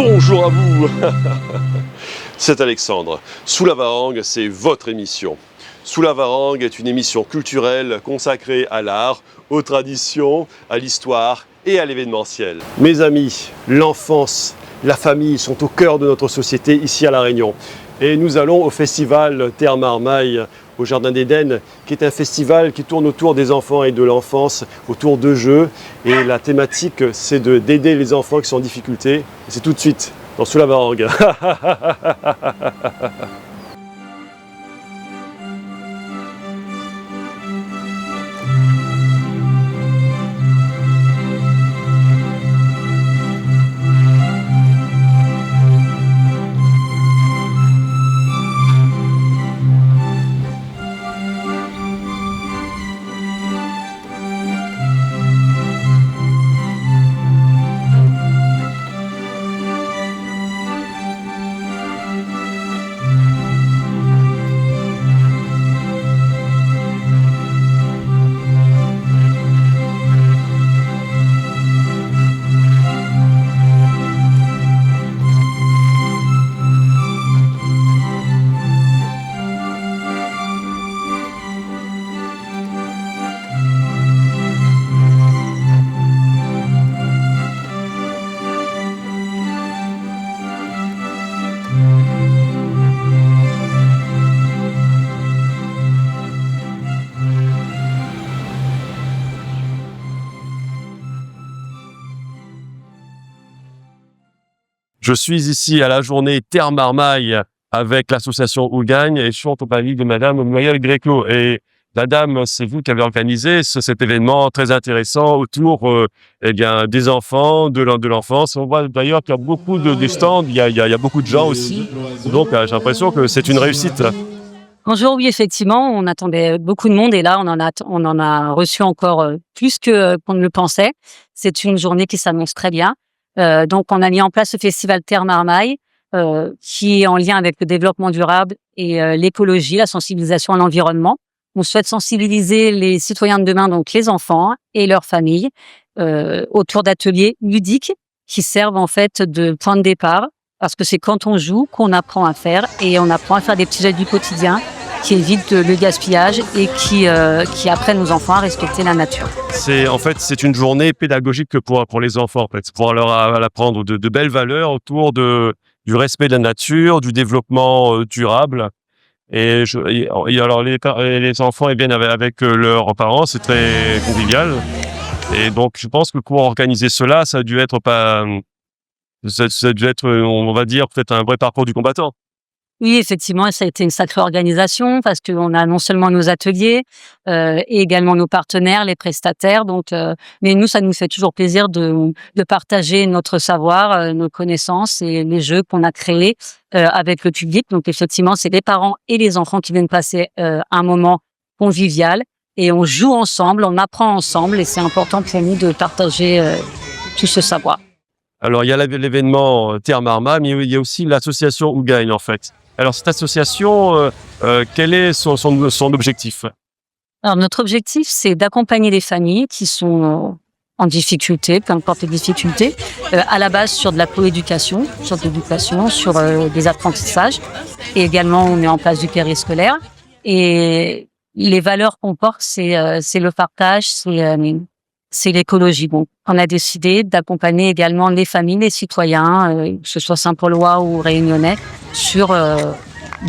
Bonjour à vous. C'est Alexandre. Sous la Varangue, c'est votre émission. Sous la Varangue est une émission culturelle consacrée à l'art, aux traditions, à l'histoire et à l'événementiel. Mes amis, l'enfance, la famille sont au cœur de notre société ici à La Réunion. Et nous allons au festival Terre Marmaille au Jardin d'Éden, qui est un festival qui tourne autour des enfants et de l'enfance, autour de jeux. Et la thématique, c'est d'aider les enfants qui sont en difficulté. Et c'est tout de suite dans Sous la Varangue. Je suis ici à la journée Terre Marmaille avec l'association Ougagne et je suis en compagnie de Madame Noël Gréco. Et Madame, c'est vous qui avez organisé cet événement très intéressant autour des enfants, de l'enfance. On voit d'ailleurs qu'il y a beaucoup de stands, il y a beaucoup de gens aussi. Donc j'ai l'impression que c'est une réussite. Bonjour, oui, effectivement, on attendait beaucoup de monde et là, on en a reçu encore plus qu'on ne le pensait. C'est une journée qui s'annonce très bien. Donc, on a mis en place ce festival Terre Marmaille qui est en lien avec le développement durable et l'écologie, la sensibilisation à l'environnement. On souhaite sensibiliser les citoyens de demain, donc les enfants et leurs familles, autour d'ateliers ludiques qui servent en fait de point de départ, parce que c'est quand on joue qu'on apprend à faire et on apprend à faire des petits gestes du quotidien qui évitent le gaspillage et qui apprennent aux enfants à respecter la nature. C'est une journée pédagogique pour les enfants, en fait, pour leur apprendre de belles valeurs autour du respect de la nature, du développement durable. Et alors les enfants viennent avec leurs parents, c'est très convivial. Et donc je pense que pour organiser cela, ça a dû être, on va dire, peut-être un vrai parcours du combattant. Oui, effectivement, ça a été une sacrée organisation parce qu'on a non seulement nos ateliers et également nos partenaires, les prestataires. Donc, mais nous, ça nous fait toujours plaisir de partager notre savoir, nos connaissances et les jeux qu'on a créés avec le public. Donc, effectivement, c'est les parents et les enfants qui viennent passer un moment convivial et on joue ensemble, on apprend ensemble et c'est important pour nous de partager tout ce savoir. Alors, il y a l'événement Terre Marmaille, mais il y a aussi l'association Ougagne, en fait. Alors, cette association, quel est son objectif? Alors, notre objectif, c'est d'accompagner les familles qui sont en difficulté, peu importe les difficultés, à la base sur de la coéducation, sur des apprentissages. Et également, on met en place du périscolaire. Et les valeurs qu'on porte, c'est le partage, c'est l'écologie. Donc, on a décidé d'accompagner également les familles, les citoyens, que ce soit Saint-Paulois ou réunionnais, sur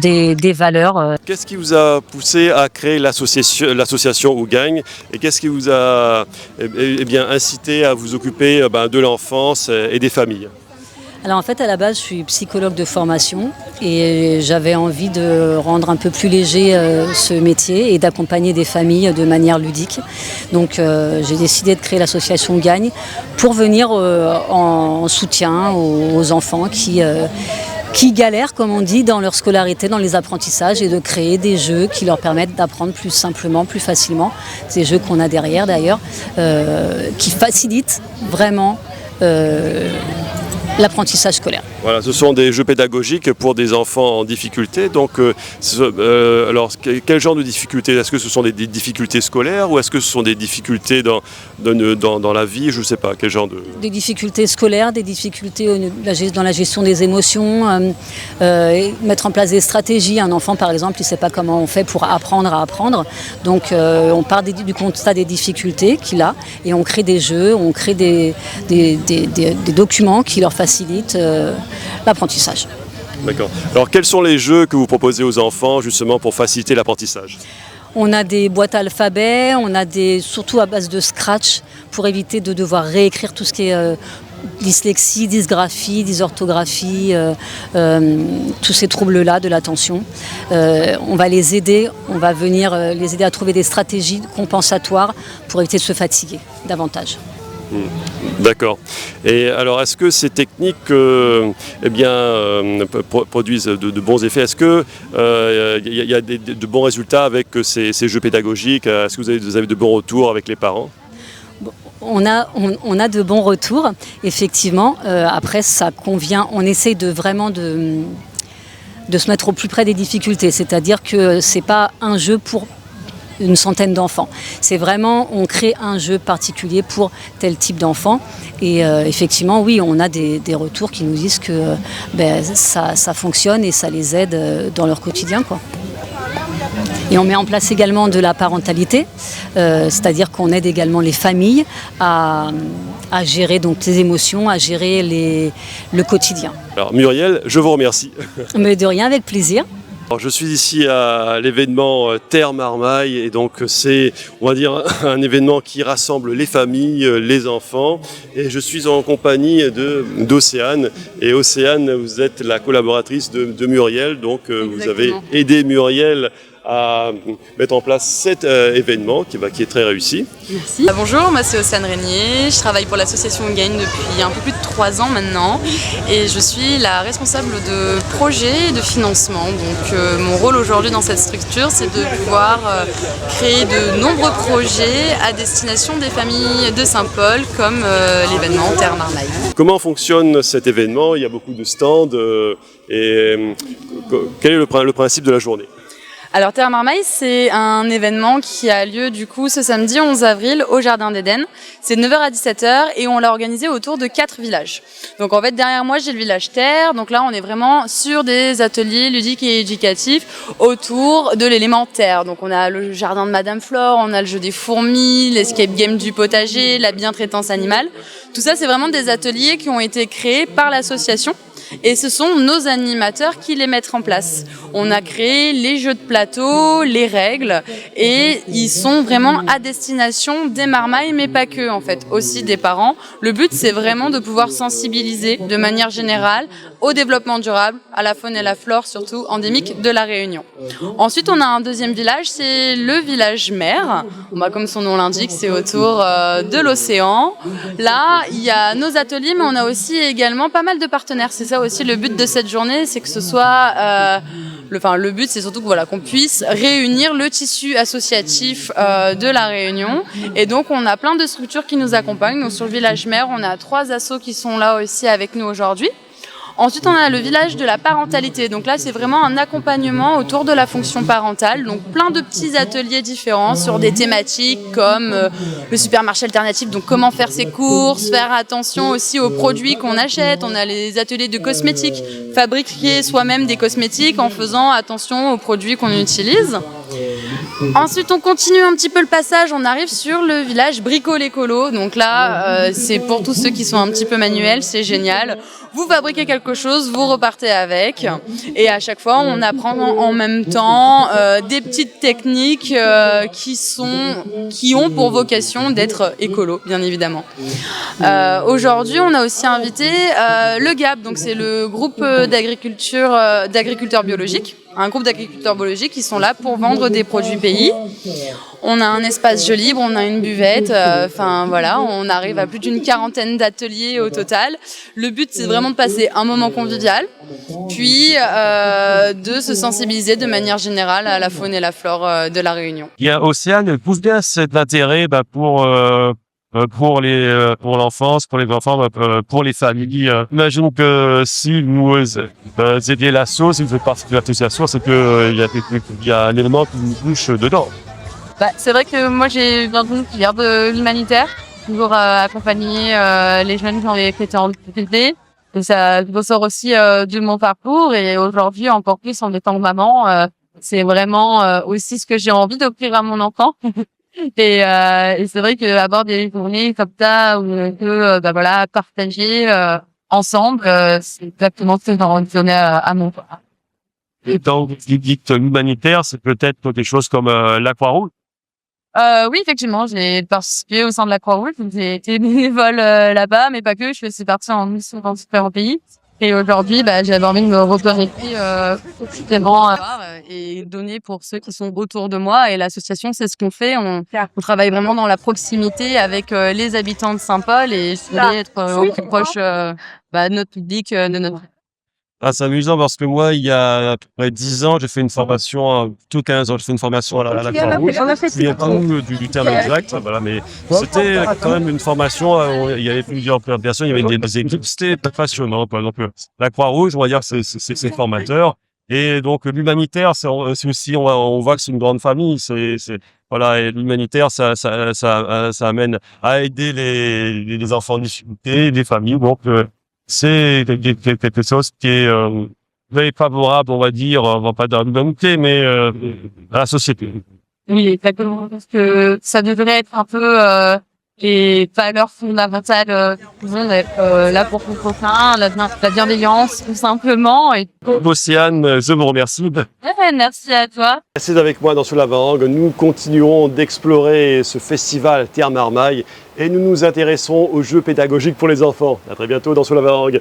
des valeurs. Qu'est-ce qui vous a poussé à créer l'association Ougagne et qu'est-ce qui vous a incité à vous occuper de l'enfance et des familles? Alors en fait, à la base, je suis psychologue de formation et j'avais envie de rendre un peu plus léger ce métier et d'accompagner des familles de manière ludique. Donc j'ai décidé de créer l'association Gagne pour venir en soutien aux enfants qui galèrent, comme on dit, dans leur scolarité, dans les apprentissages et de créer des jeux qui leur permettent d'apprendre plus simplement, plus facilement. Ces jeux qu'on a derrière d'ailleurs, qui facilitent vraiment l'apprentissage scolaire. Voilà, ce sont des jeux pédagogiques pour des enfants en difficulté. Donc, alors, quel genre de difficultés? Est-ce que ce sont des difficultés scolaires ou est-ce que ce sont des difficultés dans la vie? Je ne sais pas, quel genre de... Des difficultés scolaires, des difficultés dans la gestion des émotions, mettre en place des stratégies. Un enfant, par exemple, il ne sait pas comment on fait pour apprendre à apprendre. Donc, on part du constat des difficultés qu'il a et on crée des jeux, on crée des documents qui leur facilitent l'apprentissage. D'accord. Alors, quels sont les jeux que vous proposez aux enfants justement pour faciliter l'apprentissage? On a des boîtes à alphabet, on a surtout à base de scratch pour éviter de devoir réécrire tout ce qui est dyslexie, dysgraphie, dysorthographie, tous ces troubles-là de l'attention. On va les aider, on va venir les aider à trouver des stratégies compensatoires pour éviter de se fatiguer davantage. D'accord. Et alors, est-ce que ces techniques produisent de bons effets? Est-ce qu'il y a de bons résultats avec ces jeux pédagogiques? Est-ce que vous avez de bons retours avec les parents? On a de bons retours, effectivement. Après, ça convient. On essaie de se mettre au plus près des difficultés. C'est-à-dire que c'est pas un jeu pour une centaine d'enfants. C'est vraiment, on crée un jeu particulier pour tel type d'enfant. Et effectivement, oui, on a des retours qui nous disent que ça fonctionne et ça les aide dans leur quotidien, quoi. Et on met en place également de la parentalité, c'est-à-dire qu'on aide également les familles à gérer donc les émotions, à gérer le quotidien. Alors Muriel, je vous remercie. Mais de rien, avec plaisir. Alors, je suis ici à l'événement Terre Marmaille et donc c'est, on va dire, un événement qui rassemble les familles, les enfants, et je suis en compagnie d'Océane. Et Océane, vous êtes la collaboratrice de Muriel, donc vous avez aidé Muriel à mettre en place cet événement qui est très réussi. Merci. Bonjour, moi c'est Océane Régnier, je travaille pour l'association Gain depuis un peu plus de 3 ans maintenant et je suis la responsable de projet et de financement. Donc mon rôle aujourd'hui dans cette structure, c'est de pouvoir créer de nombreux projets à destination des familles de Saint-Paul comme l'événement Terre Marmaille. Comment fonctionne cet événement? Il y a beaucoup de stands et quel est le principe de la journée? Alors Terre Marmaille, c'est un événement qui a lieu du coup ce samedi 11 avril au Jardin d'Éden. C'est de 9h à 17h et on l'a organisé autour de 4 villages. Donc en fait derrière moi j'ai le village Terre, donc là on est vraiment sur des ateliers ludiques et éducatifs autour de l'élémentaire. Donc on a le jardin de Madame Flore, on a le jeu des fourmis, l'escape game du potager, la bientraitance animale. Tout ça c'est vraiment des ateliers qui ont été créés par l'association. Et ce sont nos animateurs qui les mettent en place. On a créé les jeux de plateau, les règles, et ils sont vraiment à destination des marmailles, mais pas que en fait, aussi des parents. Le but c'est vraiment de pouvoir sensibiliser de manière générale au développement durable, à la faune et la flore surtout endémique de la Réunion. Ensuite on a un deuxième village, c'est le village mer. Comme son nom l'indique, c'est autour de l'océan. Là il y a nos ateliers, mais on a aussi également pas mal de partenaires. C'est ça aussi le but de cette journée, c'est que ce soit le but c'est surtout qu'on puisse réunir le tissu associatif de la Réunion, et donc on a plein de structures qui nous accompagnent. Donc sur le village mer on a 3 assos qui sont là aussi avec nous aujourd'hui. Ensuite, on a le village de la parentalité. Donc là, c'est vraiment un accompagnement autour de la fonction parentale. Donc plein de petits ateliers différents sur des thématiques comme le supermarché alternatif. Donc comment faire ses courses, faire attention aussi aux produits qu'on achète. On a les ateliers de cosmétiques, fabriquer soi-même des cosmétiques en faisant attention aux produits qu'on utilise. Ensuite, on continue un petit peu le passage, on arrive sur le village bricole écolo. Donc là, c'est pour tous ceux qui sont un petit peu manuels, c'est génial. Vous fabriquez quelque chose, vous repartez avec. Et à chaque fois, on apprend en même temps des petites techniques qui ont pour vocation d'être écolo, bien évidemment. Aujourd'hui, on a aussi invité le GAB, donc c'est le groupe d'agriculteurs biologiques. Un groupe d'agriculteurs biologiques qui sont là pour vendre des produits pays. On a un espace jeu libre, on a une buvette, on arrive à plus d'une 40aine d'ateliers au total. Le but c'est vraiment de passer un moment convivial, puis de se sensibiliser de manière générale à la faune et la flore de la Réunion. Il y a Océane, pousse bien cet intérêt pour pour l'enfance, pour les enfants, pour les familles. Imagine que si vous aidiez l'asso, si vous faites partie de l'association, c'est que il y a un élément qui nous touche dedans. Bah, c'est vrai que moi j'ai dans une filière de l'humanitaire, toujours accompagner les jeunes qui ont été en difficulté. Et ça ressort aussi de mon parcours et aujourd'hui encore plus en étant maman, c'est vraiment aussi ce que j'ai envie d'offrir à mon enfant. Et c'est vrai que avoir des journées comme ça où on peut voilà partager ensemble, c'est exactement ce que j'ai envie de donner à mon enfant. Et donc, vous dites l'humanitaire, c'est peut-être quelque chose comme la Croix-Rouge. Oui, effectivement, j'ai participé au sein de la Croix-Rouge. J'ai été bénévole là-bas, mais pas que. Je suis partie en mission dans différents pays. Et aujourd'hui, j'avais envie de me reconnecter quotidiennement et donner pour ceux qui sont autour de moi. Et l'association, c'est ce qu'on fait. On travaille vraiment dans la proximité avec les habitants de Saint-Paul et je voulais être au plus proche de notre public, de notre... Ah, c'est amusant parce que moi, il y a à peu près 10 ans, j'ai fait une formation, plutôt 15 ans, j'ai fait une formation à la Croix-Rouge. Je me souviens pas du terme exact, voilà, mais c'était quand même une formation, il y avait plusieurs personnes, il y avait des équipes, c'était passionnant, quoi. Donc, la Croix-Rouge, on va dire que c'est formateur. Et donc, l'humanitaire, c'est aussi, on voit que c'est une grande famille, voilà, et l'humanitaire, ça amène à aider les enfants en difficulté, les familles, donc, c'est quelque chose qui est très favorable, on va dire, on va pas dire à l'humanité, mais à la société. Oui, exactement, parce que ça devrait être un peu les valeurs fondamentales du monde, être là pour ton prochain, la bienveillance, tout simplement. Et... Océane, je vous remercie. Merci à toi. Restez avec moi dans Sous la Varangue, nous continuerons d'explorer ce festival Terre Marmaille et nous nous intéressons aux jeux pédagogiques pour les enfants. À très bientôt dans Sous la Varangue.